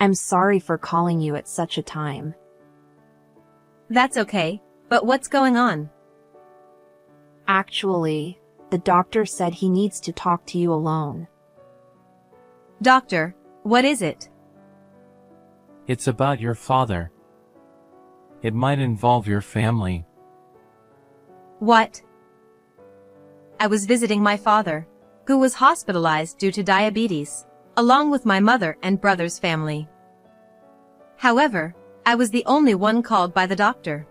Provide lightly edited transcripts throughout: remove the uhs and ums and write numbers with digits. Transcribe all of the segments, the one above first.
I'm sorry for calling you at such a time. That's okay, but what's going on? Actually, the doctor said he needs to talk to you alone. Doctor, what is it? It's about your father. It might involve your family. What? I was visiting my father, who was hospitalized due to diabetes, along with my mother and brother's family. However, I was the only one called by the doctor.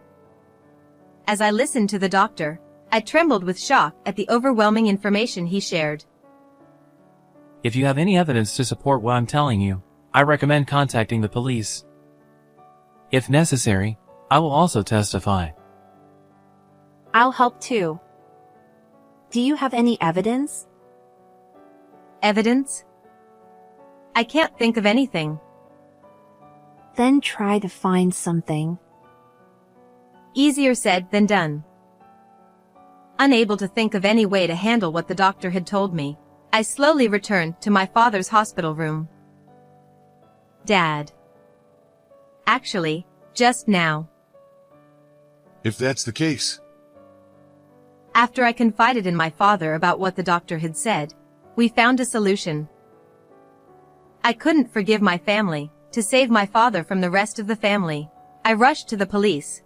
As I listened to the doctor, I trembled with shock at the overwhelming information he shared. If you have any evidence to support what I'm telling you, I recommend contacting the police. If necessary, I will also testify. I'll help too. Do you have any evidence? Evidence? I can't think of anything. Then try to find something. Easier said than done. Unable to think of any way to handle what the doctor had told me, I slowly returned to my father's hospital room. Dad. Actually, just now. If that's the case. After I confided in my father about what the doctor had said, we found a solution. I couldn't forgive my family. To save my father from the rest of the family, I rushed to the police.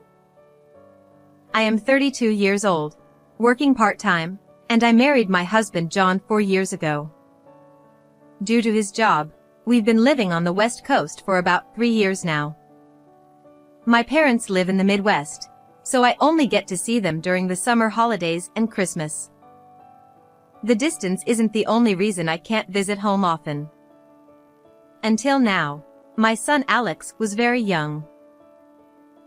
I am 32 years old, working part-time, and I married my husband John 4 years ago. Due to his job, we've been living on the West Coast for about 3 years now. My parents live in the Midwest, so I only get to see them during the summer holidays and Christmas. The distance isn't the only reason I can't visit home often. Until now, my son Alex was very young.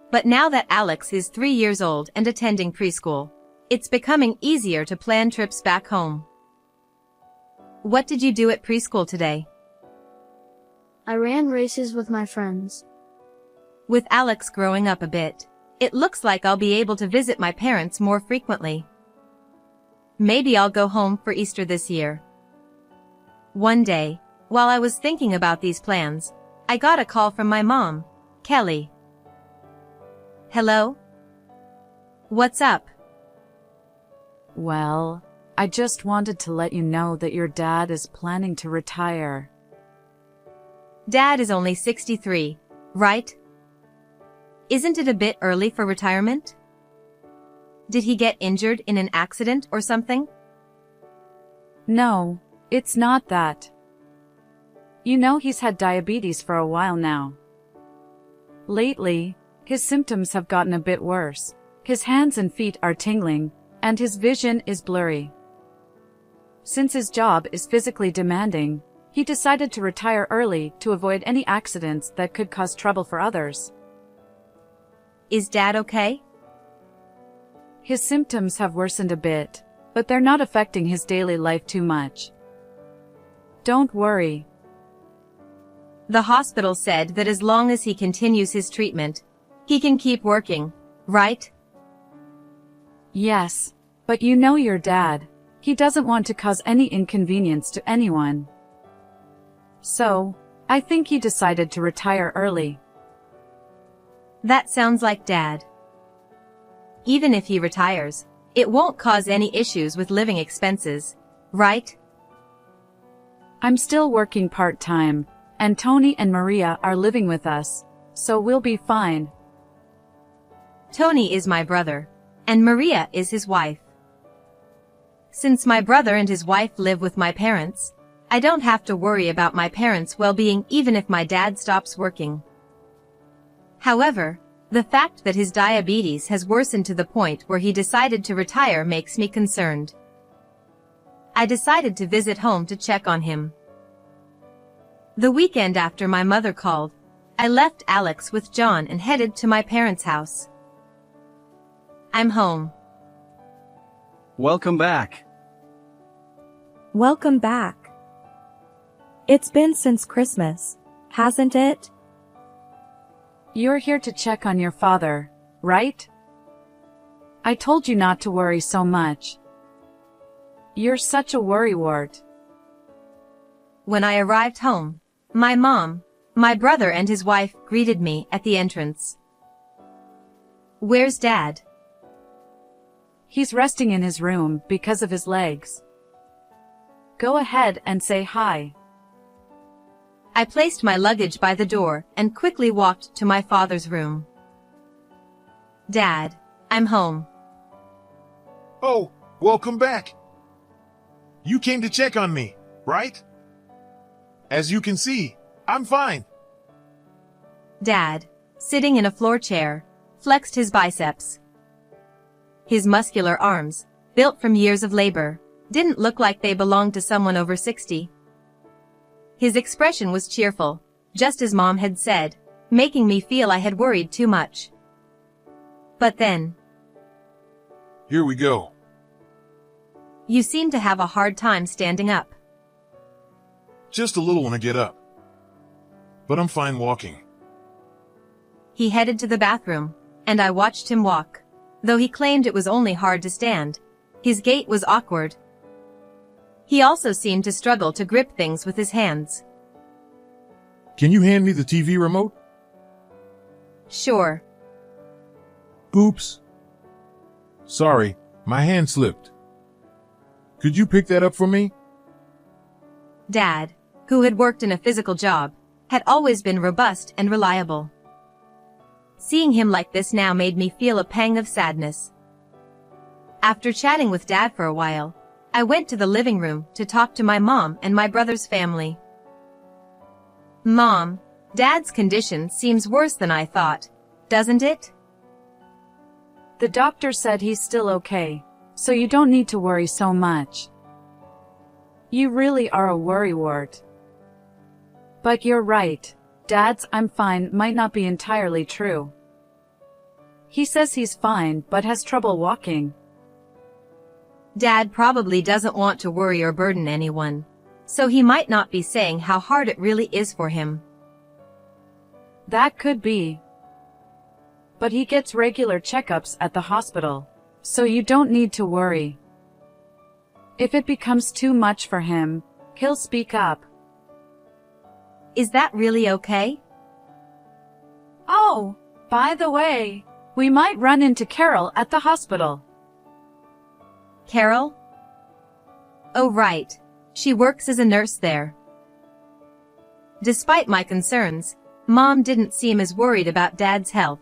But now that Alex is 3 years old and attending preschool, it's becoming easier to plan trips back home. What did you do at preschool today? I ran races with my friends. With Alex growing up a bit, it looks like I'll be able to visit my parents more frequently. Maybe I'll go home for Easter this year. One day, while I was thinking about these plans, I got a call from my mom, Kelly. Hello? What's up? Well, I just wanted to let you know that your dad is planning to retire. Dad is only 63, right? Isn't it a bit early for retirement? Did he get injured in an accident or something? No, it's not that. You know he's had diabetes for a while now. Lately, his symptoms have gotten a bit worse. His hands and feet are tingling, and his vision is blurry. Since his job is physically demanding, he decided to retire early to avoid any accidents that could cause trouble for others. Is Dad okay? His symptoms have worsened a bit, but they're not affecting his daily life too much. Don't worry. The hospital said that as long as he continues his treatment, he can keep working, right? Yes, but you know your dad. He doesn't want to cause any inconvenience to anyone. So, I think he decided to retire early. That sounds like Dad. Even if he retires, it won't cause any issues with living expenses, right? I'm still working part-time, and Tony and Maria are living with us, so we'll be fine. Tony is my brother, and Maria is his wife. Since my brother and his wife live with my parents, I don't have to worry about my parents' well-being even if my dad stops working. However, the fact that his diabetes has worsened to the point where he decided to retire makes me concerned. I decided to visit home to check on him. The weekend after my mother called, I left Alex with John and headed to my parents' house. I'm home. Welcome back. Welcome back. It's been since Christmas, hasn't it? You're here to check on your father, right? I told you not to worry so much. You're such a worrywart. When I arrived home, my mom, My brother and his wife greeted me at the entrance. "Where's Dad?" He's resting in his room because of his legs. Go ahead and say hi. I placed my luggage by the door and quickly walked to my father's room. "Dad, I'm home." Oh, welcome back. You came to check on me, right? As you can see, I'm fine. Dad, sitting in a floor chair, flexed his biceps. His muscular arms, built from years of labor, didn't look like they belonged to someone over 60. His expression was cheerful, just as Mom had said, making me feel I had worried too much. But then, Here we go. "You seem to have a hard time standing up." Just a little when I get up. But I'm fine walking. He headed to the bathroom, and I watched him walk. Though he claimed it was only hard to stand, his gait was awkward. He also seemed to struggle to grip things with his hands. Can you hand me the TV remote? "Sure." Oops. Sorry, my hand slipped. Could you pick that up for me? Dad, who had worked in a physical job, had always been robust and reliable. Seeing him like this now made me feel a pang of sadness. After chatting with Dad for a while, I went to the living room to talk to my mom and my brother's family. "Mom, Dad's condition seems worse than I thought, doesn't it?" The doctor said he's still okay, so you don't need to worry so much. You really are a worrywart. But you're right. Dad's "I'm fine" might not be entirely true. He says he's fine but has trouble walking. Dad probably doesn't want to worry or burden anyone, so he might not be saying how hard it really is for him. That could be. But he gets regular checkups at the hospital, so you don't need to worry. If it becomes too much for him, he'll speak up. Is that really okay? Oh, by the way, we might run into Carol at the hospital. Carol? Oh right, she works as a nurse there. Despite my concerns, Mom didn't seem as worried about Dad's health.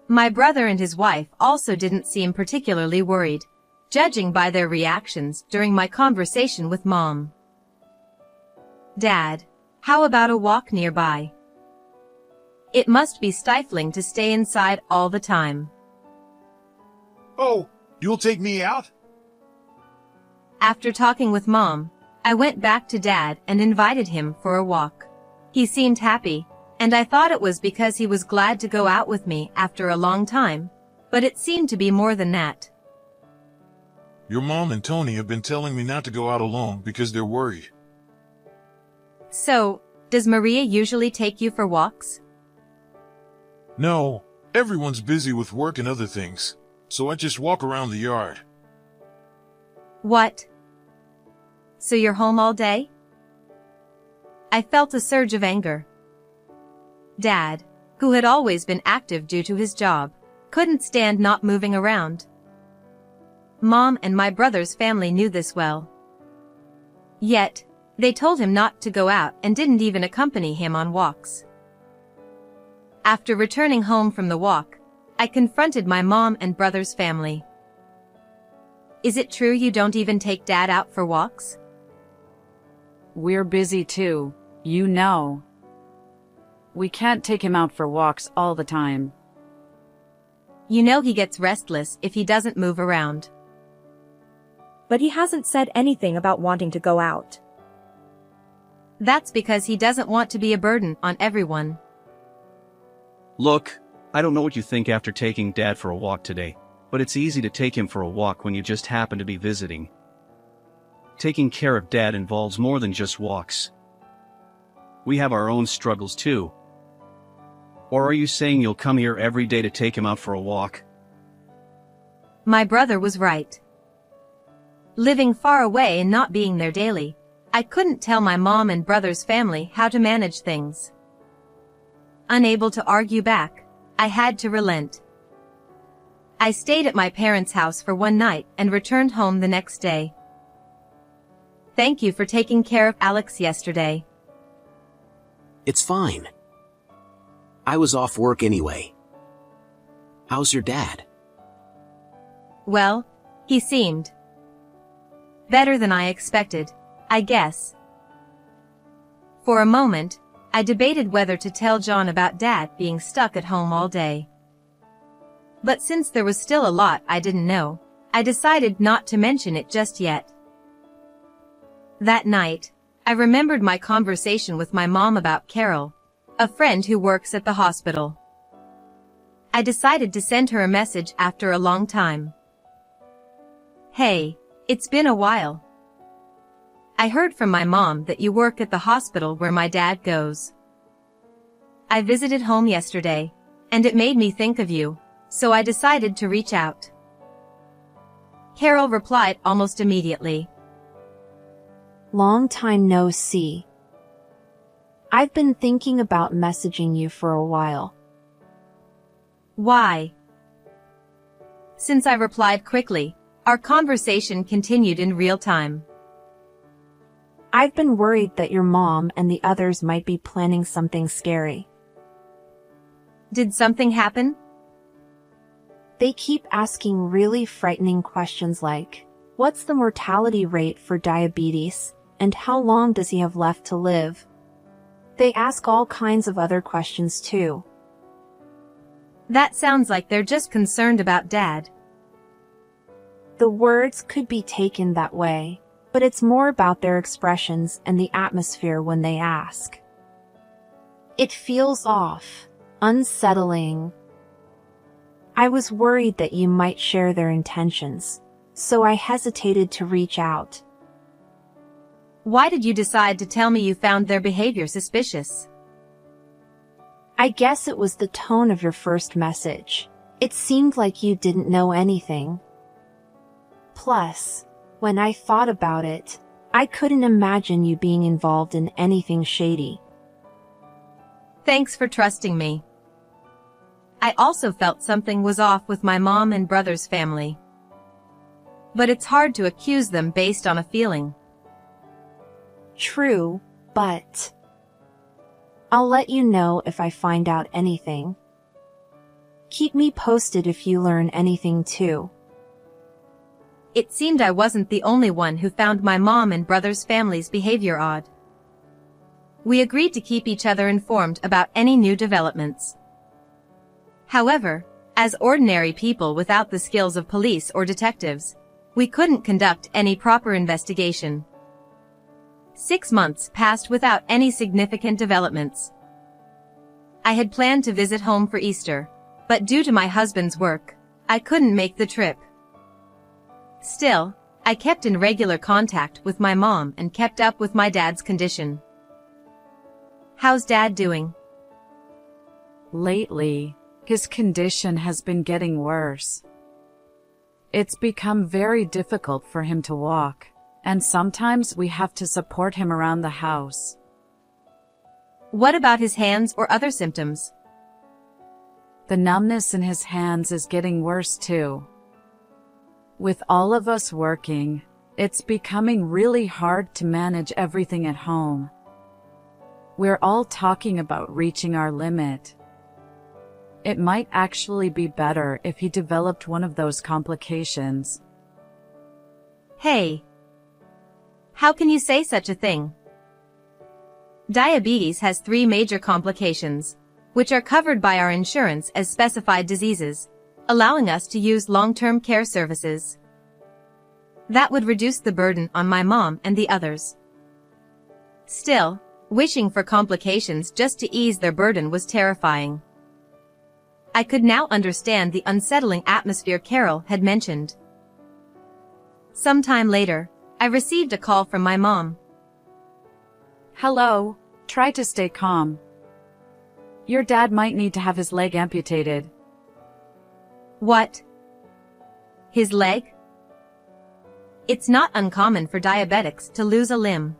My brother and his wife also didn't seem particularly worried, judging by their reactions during my conversation with Mom. "Dad, how about a walk nearby? It must be stifling to stay inside all the time." Oh, you'll take me out? After talking with Mom, I went back to Dad and invited him for a walk. He seemed happy, and I thought it was because he was glad to go out with me after a long time, but it seemed to be more than that. Your mom and Tony have been telling me not to go out alone because they're worried. So, does Maria usually take you for walks? No, everyone's busy with work and other things, so I just walk around the yard. What? So you're home all day? I felt a surge of anger. Dad, who had always been active due to his job, couldn't stand not moving around. Mom and my brother's family knew this well. Yet, they told him not to go out and didn't even accompany him on walks. After returning home from the walk, I confronted my mom and brother's family. "Is it true you don't even take Dad out for walks?" We're busy too, you know. We can't take him out for walks all the time. You know he gets restless if he doesn't move around. But he hasn't said anything about wanting to go out. That's because he doesn't want to be a burden on everyone. Look, I don't know what you think after taking Dad for a walk today, but it's easy to take him for a walk when you just happen to be visiting. Taking care of Dad involves more than just walks. We have our own struggles too. Or are you saying you'll come here every day to take him out for a walk? My brother was right. Living far away and not being there daily, I couldn't tell my mom and brother's family how to manage things. Unable to argue back, I had to relent. I stayed at my parents' house for one night and returned home the next day. Thank you for taking care of Alex yesterday. It's fine. I was off work anyway. How's your dad? Well, he seemed better than I expected, I guess. For a moment, I debated whether to tell John about Dad being stuck at home all day. But since there was still a lot I didn't know, I decided not to mention it just yet. That night, I remembered my conversation with my mom about Carol, a friend who works at the hospital. I decided to send her a message after a long time. Hey, it's been a while. I heard from my mom that you work at the hospital where my dad goes. I visited home yesterday, and it made me think of you, so I decided to reach out. Carol replied almost immediately. Long time no see. I've been thinking about messaging you for a while. Why? Since I replied quickly, our conversation continued in real time. I've been worried that your mom and the others might be planning something scary. Did something happen? They keep asking really frightening questions like, what's the mortality rate for diabetes, and how long does he have left to live? They ask all kinds of other questions too. That sounds like they're just concerned about Dad. The words could be taken that way, but it's more about their expressions and the atmosphere when they ask. It feels off, unsettling. I was worried that you might share their intentions, so I hesitated to reach out. Why did you decide to tell me you found their behavior suspicious? I guess it was the tone of your first message. It seemed like you didn't know anything. Plus, when I thought about it, I couldn't imagine you being involved in anything shady. Thanks for trusting me. I also felt something was off with my mom and brother's family. But it's hard to accuse them based on a feeling. True, but I'll let you know if I find out anything. Keep me posted if you learn anything too. It seemed I wasn't the only one who found my mom and brother's family's behavior odd. We agreed to keep each other informed about any new developments. However, as ordinary people without the skills of police or detectives, we couldn't conduct any proper investigation. 6 months passed without any significant developments. I had planned to visit home for Easter, but due to my husband's work, I couldn't make the trip. Still, I kept in regular contact with my mom and kept up with my dad's condition. How's Dad doing? Lately, his condition has been getting worse. It's become very difficult for him to walk, and sometimes we have to support him around the house. What about his hands or other symptoms? The numbness in his hands is getting worse too. With all of us working, it's becoming really hard to manage everything at home. We're all talking about reaching our limit. It might actually be better if he developed one of those complications. Hey! How can you say such a thing? Diabetes has 3 major complications, which are covered by our insurance as specified diseases, allowing us to use long-term care services. That would reduce the burden on my mom and the others. Still, wishing for complications just to ease their burden was terrifying. I could now understand the unsettling atmosphere Carol had mentioned. Sometime later, I received a call from my mom. Hello, try to stay calm. Your dad might need to have his leg amputated. What? His leg? It's not uncommon for diabetics to lose a limb.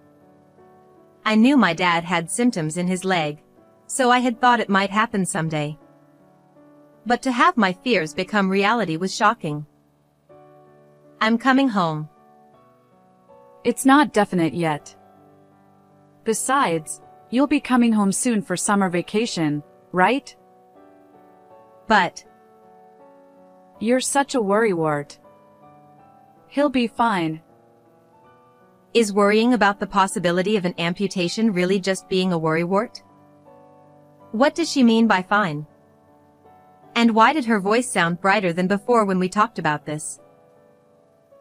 I knew my dad had symptoms in his leg, so I had thought it might happen someday. But to have my fears become reality was shocking. I'm coming home. It's not definite yet. Besides, you'll be coming home soon for summer vacation, right? But you're such a worrywart. He'll be fine. Is worrying about the possibility of an amputation really just being a worrywart? What does she mean by fine? And why did her voice sound brighter than before when we talked about this?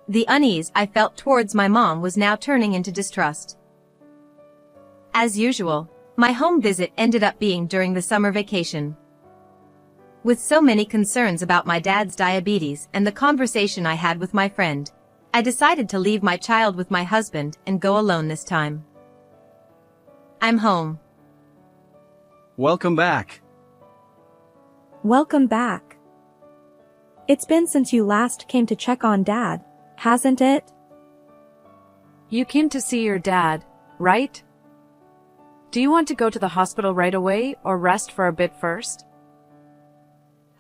The unease I felt towards my mom was now turning into distrust. As usual, my home visit ended up being during the summer vacation. With so many concerns about my dad's diabetes and the conversation I had with my friend, I decided to leave my child with my husband and go alone this time. I'm home. Welcome back. Welcome back. It's been since you last came to check on Dad, hasn't it? You came to see your dad, right? Do you want to go to the hospital right away or rest for a bit first?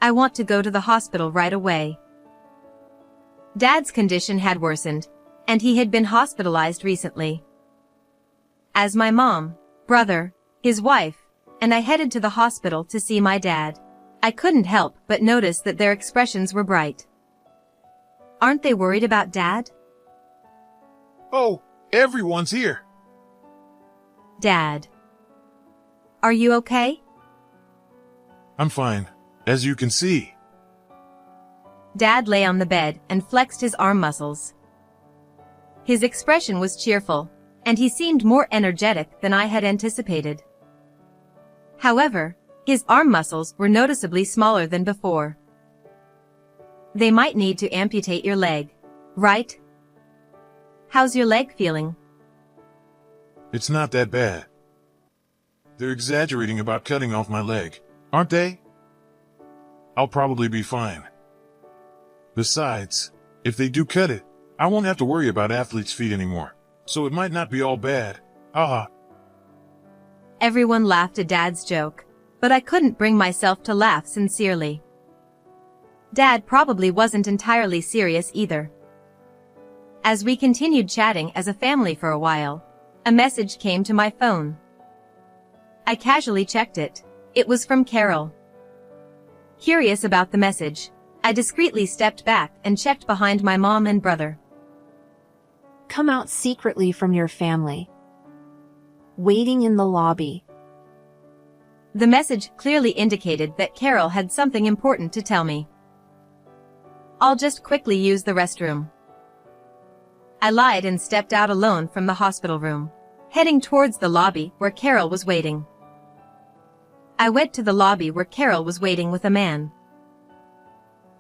I want to go to the hospital right away. Dad's condition had worsened, and he had been hospitalized recently. As my mom, brother, his wife, and I headed to the hospital to see my dad, I couldn't help but notice that their expressions were bright. Aren't they worried about Dad? Oh, everyone's here. Dad. Are you okay? I'm fine, as you can see. Dad lay on the bed and flexed his arm muscles. His expression was cheerful, and he seemed more energetic than I had anticipated. However, his arm muscles were noticeably smaller than before. They might need to amputate your leg, right? How's your leg feeling? It's not that bad. They're exaggerating about cutting off my leg, aren't they? I'll probably be fine. Besides, if they do cut it, I won't have to worry about athlete's feet anymore, so it might not be all bad. Haha. Everyone laughed at Dad's joke, but I couldn't bring myself to laugh sincerely. Dad probably wasn't entirely serious either. As we continued chatting as a family for a while, a message came to my phone. I casually checked it. It was from Carol. Curious about the message, I discreetly stepped back and checked behind my mom and brother. Come out secretly from your family. Waiting in the lobby. The message clearly indicated that Carol had something important to tell me. I'll just quickly use the restroom. I lied and stepped out alone from the hospital room, heading towards the lobby where Carol was waiting. I went to the lobby where Carol was waiting with a man.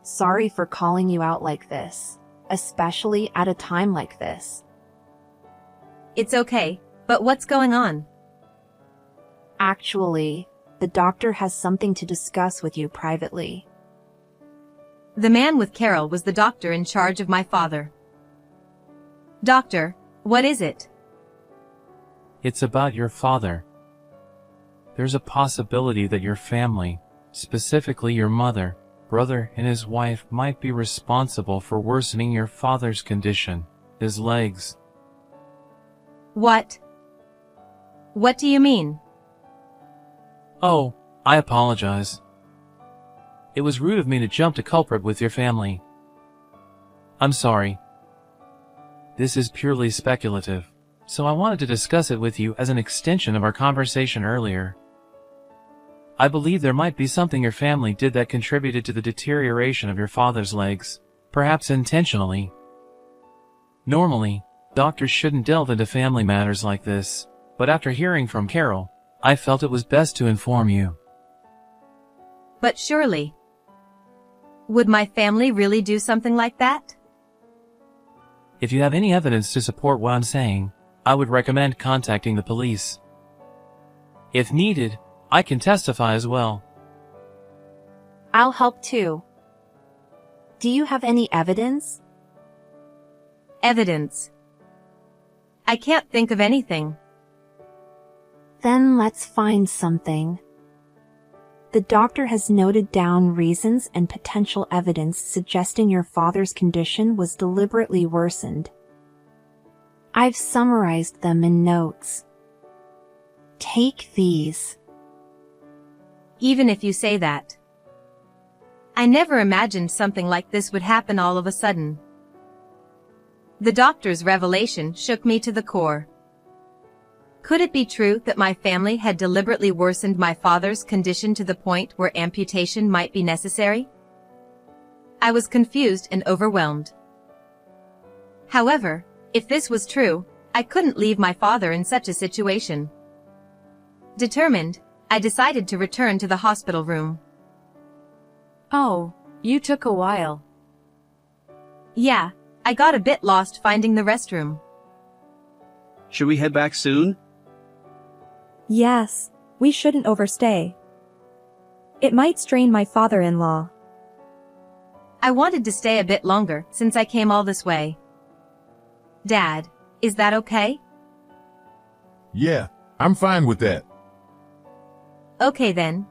Sorry for calling you out like this, especially at a time like this. It's okay, but what's going on? Actually, the doctor has something to discuss with you privately. The man with Carol was the doctor in charge of my father. Doctor, what is it? It's about your father. There's a possibility that your family, specifically your mother, brother, and his wife might be responsible for worsening your father's condition, his legs. What? What do you mean? Oh, I apologize. It was rude of me to jump to culprit with your family. I'm sorry. This is purely speculative, so I wanted to discuss it with you as an extension of our conversation earlier. I believe there might be something your family did that contributed to the deterioration of your father's legs, perhaps intentionally. Normally, doctors shouldn't delve into family matters like this, but after hearing from Carol, I felt it was best to inform you. But surely, would my family really do something like that? If you have any evidence to support what I'm saying, I would recommend contacting the police. If needed, I can testify as well. I'll help too. Do you have any evidence? Evidence. I can't think of anything. Then let's find something. The doctor has noted down reasons and potential evidence suggesting your father's condition was deliberately worsened. I've summarized them in notes. Take these. Even if you say that. I never imagined something like this would happen all of a sudden. The doctor's revelation shook me to the core. Could it be true that my family had deliberately worsened my father's condition to the point where amputation might be necessary? I was confused and overwhelmed. However, if this was true, I couldn't leave my father in such a situation. Determined, I decided to return to the hospital room. Oh, you took a while. Yeah, I got a bit lost finding the restroom. Should we head back soon? Yes, we shouldn't overstay. It might strain my father-in-law. I wanted to stay a bit longer since I came all this way. Dad, is that okay? Yeah, I'm fine with that. Okay then.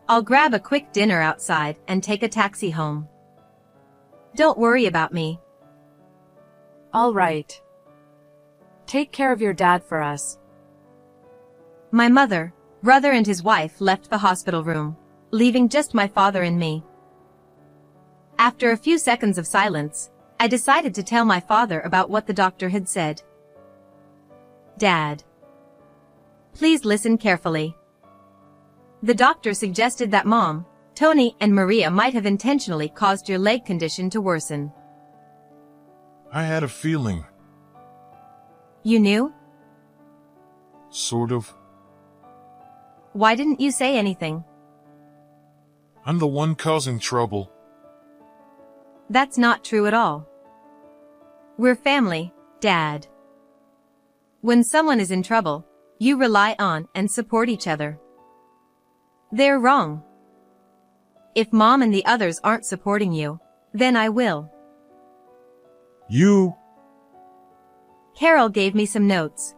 I'll grab a quick dinner outside and take a taxi home. Don't worry about me. All right. Take care of your dad for us. My mother, brother and his wife left the hospital room, leaving just my father and me. After a few seconds of silence, I decided to tell my father about what the doctor had said. Dad, please listen carefully. The doctor suggested that Mom, Tony, and Maria might have intentionally caused your leg condition to worsen. I had a feeling. You knew? Sort of. Why didn't you say anything? I'm the one causing trouble. That's not true at all. We're family, Dad. When someone is in trouble, you rely on and support each other. They're wrong. If Mom and the others aren't supporting you, then I will. You? Carol gave me some notes.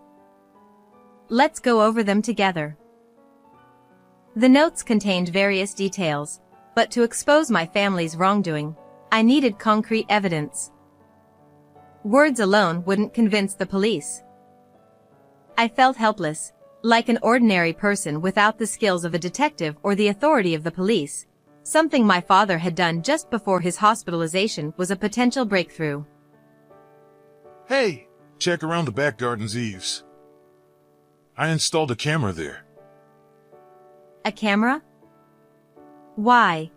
Let's go over them together. The notes contained various details, but to expose my family's wrongdoing, I needed concrete evidence. Words alone wouldn't convince the police. I felt helpless, like an ordinary person without the skills of a detective or the authority of the police. Something my father had done just before his hospitalization was a potential breakthrough. Hey, check around the back garden's eaves. I installed a camera there. A camera? Why?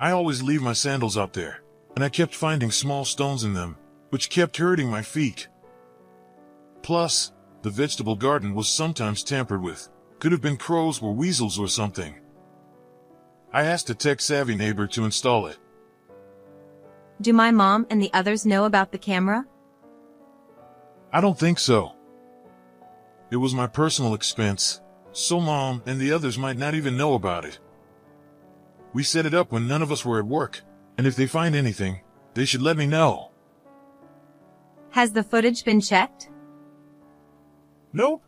I always leave my sandals out there, and I kept finding small stones in them, which kept hurting my feet. Plus, the vegetable garden was sometimes tampered with. Could have been crows or weasels or something. I asked a tech-savvy neighbor to install it. Do my mom and the others know about the camera? I don't think so. It was my personal expense, so Mom and the others might not even know about it. We set it up when none of us were at work, and if they find anything, they should let me know. Has the footage been checked? Nope.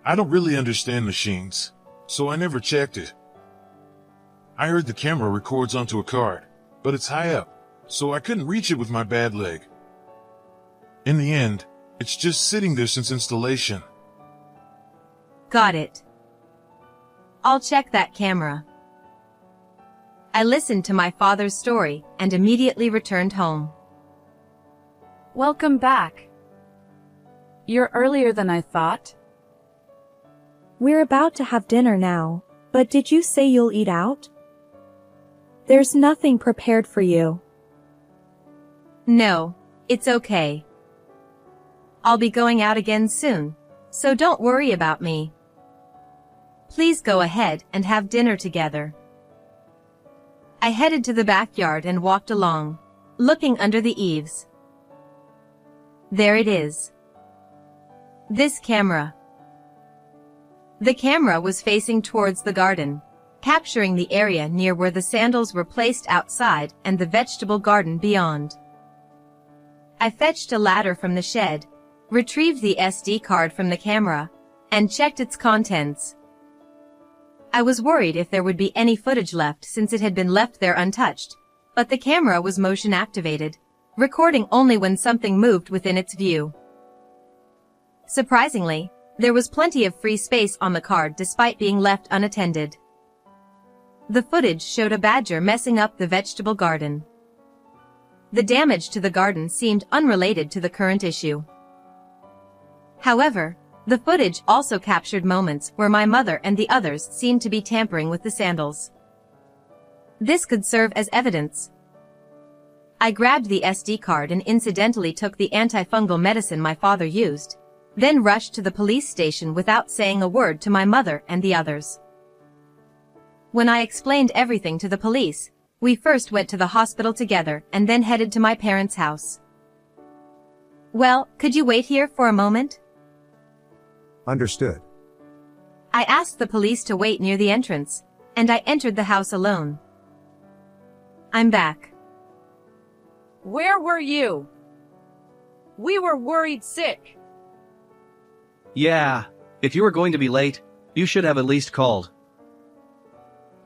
I don't really understand machines, so I never checked it. I heard the camera records onto a card, but it's high up, so I couldn't reach it with my bad leg. In the end, it's just sitting there since installation. Got it. I'll check that camera. I listened to my father's story and immediately returned home. Welcome back. You're earlier than I thought. We're about to have dinner now, but did you say you'll eat out? There's nothing prepared for you. No, it's okay. I'll be going out again soon, so don't worry about me. Please go ahead and have dinner together. I headed to the backyard and walked along, looking under the eaves. There it is. This camera. The camera was facing towards the garden, capturing the area near where the sandals were placed outside and the vegetable garden beyond. I fetched a ladder from the shed, retrieved the SD card from the camera, and checked its contents. I was worried if there would be any footage left since it had been left there untouched, but the camera was motion activated, recording only when something moved within its view. Surprisingly, there was plenty of free space on the card despite being left unattended. The footage showed a badger messing up the vegetable garden. The damage to the garden seemed unrelated to the current issue. However, the footage also captured moments where my mother and the others seemed to be tampering with the sandals. This could serve as evidence. I grabbed the SD card and incidentally took the antifungal medicine my father used, then rushed to the police station without saying a word to my mother and the others. When I explained everything to the police, we first went to the hospital together and then headed to my parents' house. Well, could you wait here for a moment? Understood. I asked the police to wait near the entrance, and I entered the house alone. I'm back. Where were you? We were worried sick. Yeah, if you were going to be late, you should have at least called.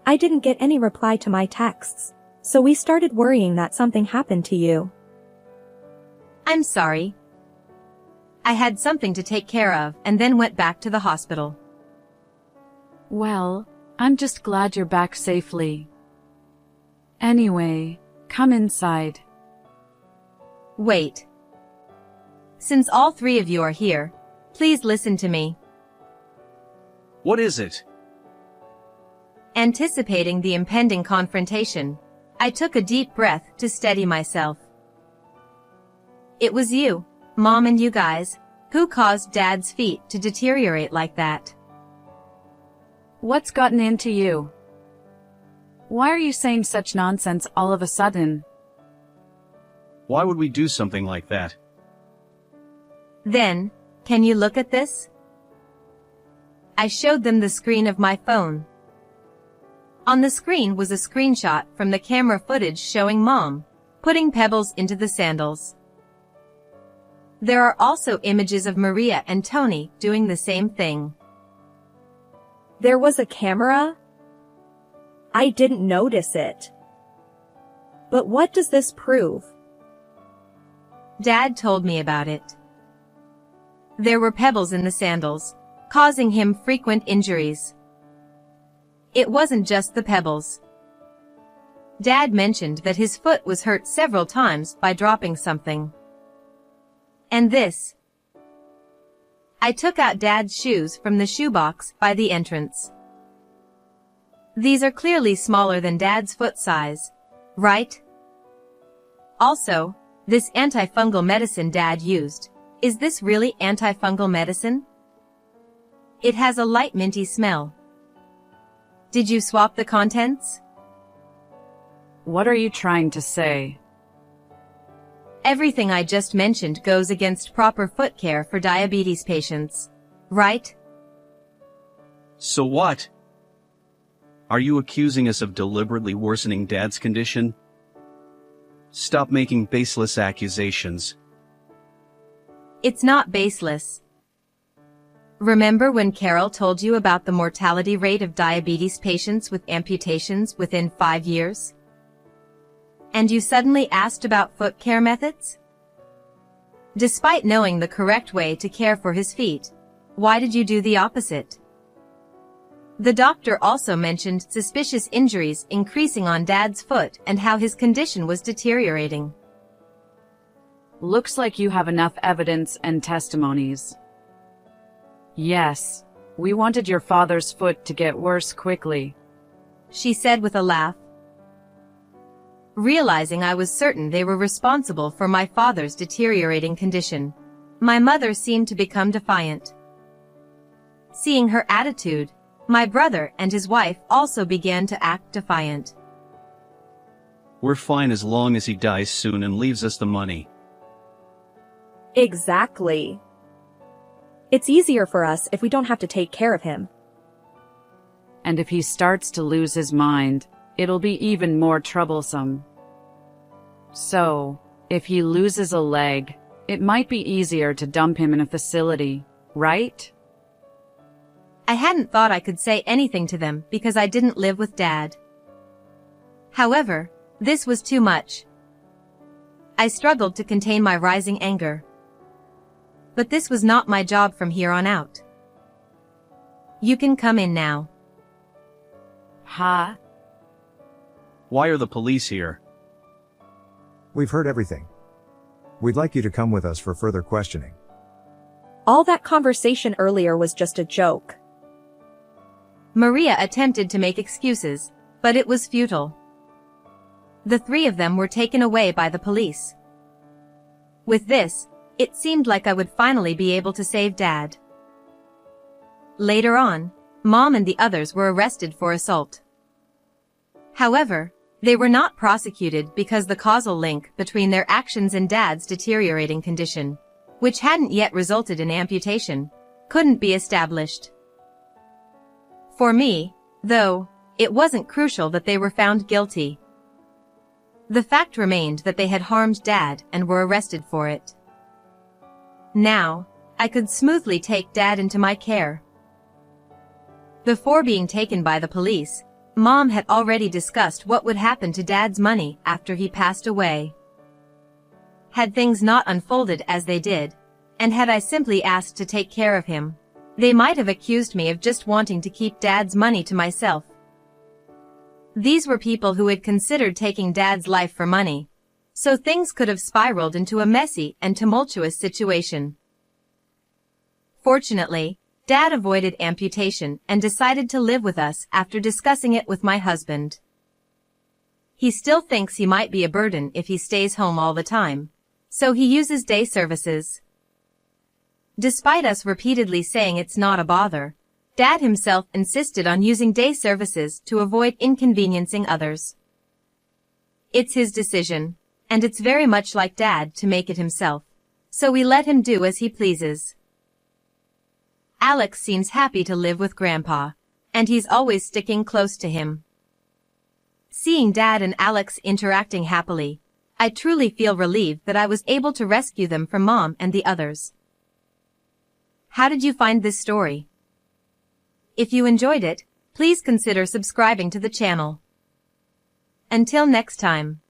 I didn't get any reply to my texts, so we started worrying that something happened to you. I'm sorry. I had something to take care of and then went back to the hospital. Well, I'm just glad you're back safely. Anyway, come inside. Wait. Since all three of you are here, please listen to me. What is it? Anticipating the impending confrontation, I took a deep breath to steady myself. It was you, Mom, and you guys, who caused Dad's feet to deteriorate like that. What's gotten into you? Why are you saying such nonsense all of a sudden? Why would we do something like that? Then, can you look at this? I showed them the screen of my phone. On the screen was a screenshot from the camera footage showing Mom putting pebbles into the sandals. There are also images of Maria and Tony doing the same thing. There was a camera? I didn't notice it. But what does this prove? Dad told me about it. There were pebbles in the sandals, causing him frequent injuries. It wasn't just the pebbles. Dad mentioned that his foot was hurt several times by dropping something. And this. I took out Dad's shoes from the shoebox by the entrance. These are clearly smaller than Dad's foot size, right? Also, this antifungal medicine Dad used, is this really antifungal medicine? It has a light minty smell. Did you swap the contents? What are you trying to say? Everything I just mentioned goes against proper foot care for diabetes patients, right? So what? Are you accusing us of deliberately worsening Dad's condition? Stop making baseless accusations. It's not baseless. Remember when Carol told you about the mortality rate of diabetes patients with amputations within 5 years? And you suddenly asked about foot care methods? Despite knowing the correct way to care for his feet, why did you do the opposite? The doctor also mentioned suspicious injuries increasing on Dad's foot and how his condition was deteriorating. Looks like you have enough evidence and testimonies. Yes, we wanted your father's foot to get worse quickly, she said with a laugh. Realizing I was certain they were responsible for my father's deteriorating condition, my mother seemed to become defiant. Seeing her attitude, my brother and his wife also began to act defiant. We're fine as long as he dies soon and leaves us the money. Exactly. It's easier for us if we don't have to take care of him. and if he starts to lose his mind, it'll be even more troublesome. So, if he loses a leg, It might be easier to dump him in a facility, right? I hadn't thought I could say anything to them because I didn't live with Dad. However, this was too much. I struggled to contain my rising anger. But this was not my job from here on out. You can come in now. Huh? Why are the police here? We've heard everything. We'd like you to come with us for further questioning. All that conversation earlier was just a joke. Maria attempted to make excuses, but it was futile. The three of them were taken away by the police. With this, it seemed like I would finally be able to save Dad. Later on, Mom and the others were arrested for assault. However, they were not prosecuted because the causal link between their actions and Dad's deteriorating condition, which hadn't yet resulted in amputation, couldn't be established. For me, though, it wasn't crucial that they were found guilty. The fact remained that they had harmed Dad and were arrested for it. Now, I could smoothly take Dad into my care. Before being taken by the police, Mom had already discussed what would happen to Dad's money after he passed away. Had things not unfolded as they did, and had I simply asked to take care of him, they might have accused me of just wanting to keep Dad's money to myself. These were people who had considered taking Dad's life for money, so things could have spiraled into a messy and tumultuous situation. Fortunately, Dad avoided amputation and decided to live with us after discussing it with my husband. He still thinks he might be a burden if he stays home all the time, so he uses day services. Despite us repeatedly saying it's not a bother, Dad himself insisted on using day services to avoid inconveniencing others. It's his decision, and it's very much like Dad to make it himself, so we let him do as he pleases. Alex seems happy to live with Grandpa, and he's always sticking close to him. Seeing Dad and Alex interacting happily, I truly feel relieved that I was able to rescue them from Mom and the others. How did you find this story? If you enjoyed it, please consider subscribing to the channel. Until next time.